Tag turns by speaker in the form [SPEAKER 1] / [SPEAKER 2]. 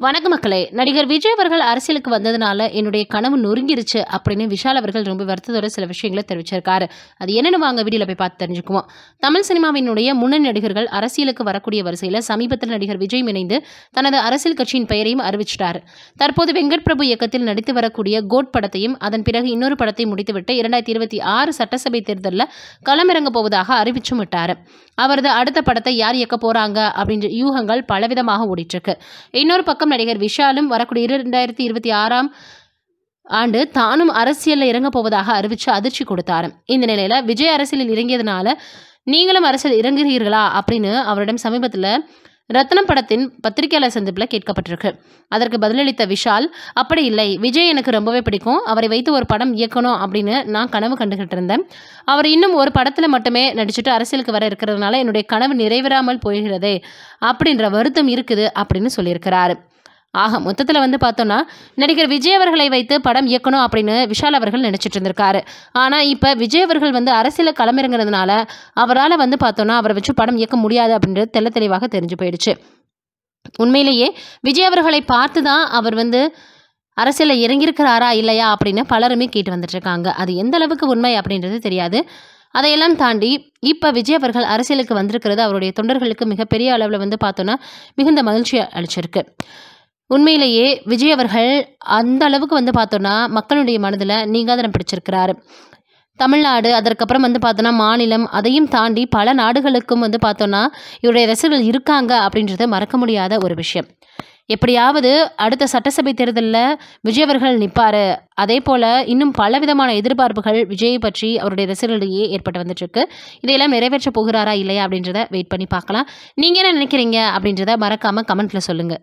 [SPEAKER 1] வணக்கம் மக்களே. நடிகர் விஜய் அவர்கள் அரசியலுக்கு வந்ததுனால என்னுடைய கனவு நொறுங்கிருச்சு அப்படின்னு விஷால் அவர்கள் ரொம்ப வருத்தத்தோட சில விஷயங்களை தெரிவிச்சிருக்காரு. அது என்னன்னு வாங்க வீடியோல போய் பார்த்து தெரிஞ்சுக்குவோம். தமிழ் சினிமாவினுடைய முன்னணி நடிகர்கள் அரசியலுக்கு வரக்கூடிய வரிசையில் சமீபத்தில் நடிகர் விஜய் இணைந்து தனது அரசியல் கட்சியின் பெயரையும் அறிவிச்சிட்டாரு. தற்போது வெங்கட் பிரபு இயக்கத்தில் நடித்து வரக்கூடிய கோட் படத்தையும் அதன் பிறகு இன்னொரு படத்தையும் முடித்துவிட்டு 2026 சட்டசபை தேர்தலில் களமிறங்க போவதாக அறிவிச்சும் விட்டாரு. அவரது அடுத்த படத்தை யார் இயக்க போறாங்க அப்படின்ற யூகங்கள் பலவிதமாக ஓடிட்டு இருக்கு. இன்னொரு பக்கம் நடிகர் விஷாலும் வரக்கூடிய 2026ஆம் ஆண்டு தானும் அரசியலில் இறங்க போவதாக அறிவிச்சு அதிர்ச்சி கொடுத்தாரு. இந்த நிலையில விஜய் அரசியலில் இறங்கியதுனால நீங்களும் அரசியல் இறங்குகிறீர்களா அப்படின்னு அவரிடம் சமீபத்தில் ரத்னம் படத்தின் பத்திரிகையாளர் சந்திப்பில் கேட்கப்பட்டிருக்கு. அதற்கு பதிலளித்த விஷால், அப்படி இல்லை, விஜய் எனக்கு ரொம்பவே பிடிக்கும், அவரை வைத்து ஒரு படம் இயக்கணும் அப்படின்னு நான் கனவு கண்டுகிட்டு இருந்தேன். அவர் இன்னும் ஒரு படத்தில் மட்டுமே நடிச்சுட்டு அரசியலுக்கு வர இருக்கிறதுனால என்னுடைய கனவு நிறைவேறாமல் போகிறதே அப்படின்ற வருத்தம் இருக்குது அப்படின்னு சொல்லியிருக்கிறாரு. ஆக மொத்தத்தில் பார்த்தோன்னா நடிகர் விஜய் அவர்களை வைத்து படம் இயக்கணும் அப்படின்னு விஷால் அவர்கள் நினச்சிட்டு இருந்திருக்காரு. ஆனால் இப்போ விஜய் அவர்கள் அரசியலில் களமிறங்கிறதுனால அவரால் பார்த்தோன்னா அவரை வச்சு படம் இயக்க முடியாது அப்படின்றது தெள்ள தெளிவாக தெரிஞ்சு போயிடுச்சு. உண்மையிலேயே விஜய் அவர்களை பார்த்து தான் அவர் அரசியலில் இறங்கியிருக்கிறாரா இல்லையா அப்படின்னு பலருமே கேட்டு வந்துட்டு இருக்காங்க. அது எந்த அளவுக்கு உண்மை அப்படின்றது தெரியாது. அதையெல்லாம் தாண்டி இப்போ விஜய் அவர்கள் அரசியலுக்கு வந்திருக்கிறது அவருடைய தொண்டர்களுக்கு மிகப்பெரிய அளவில் பார்த்தோன்னா மிகுந்த மகிழ்ச்சி அளிச்சிருக்கு. உண்மையிலேயே விஜய் அவர்கள் அந்த அளவுக்கு பார்த்தோன்னா மக்களுடைய மனதில் நீங்காதனம் பிடிச்சிருக்கிறாரு. தமிழ்நாடு, அதற்கப்புறம் பார்த்தோன்னா மாநிலம், அதையும் தாண்டி பல நாடுகளுக்கும் பார்த்தோன்னா இவருடைய ரசிகர்கள் இருக்காங்க அப்படின்றது மறக்க முடியாத ஒரு விஷயம். எப்படியாவது அடுத்த சட்டசபை தேர்தலில் விஜய் அவர்கள் நிற்பார். அதே போல் இன்னும் பலவிதமான எதிர்பார்ப்புகள் விஜயை பற்றி அவருடைய ரசிகர்களிடையே ஏற்பட்டு வந்துட்டுருக்கு. இதையெல்லாம் நிறைவேற்ற போகிறாரா இல்லையா அப்படின்றத வெயிட் பண்ணி பார்க்கலாம். நீங்கள் என்ன நினைக்கிறீங்க அப்படின்றத மறக்காமல் கமெண்ட்டில் சொல்லுங்கள்.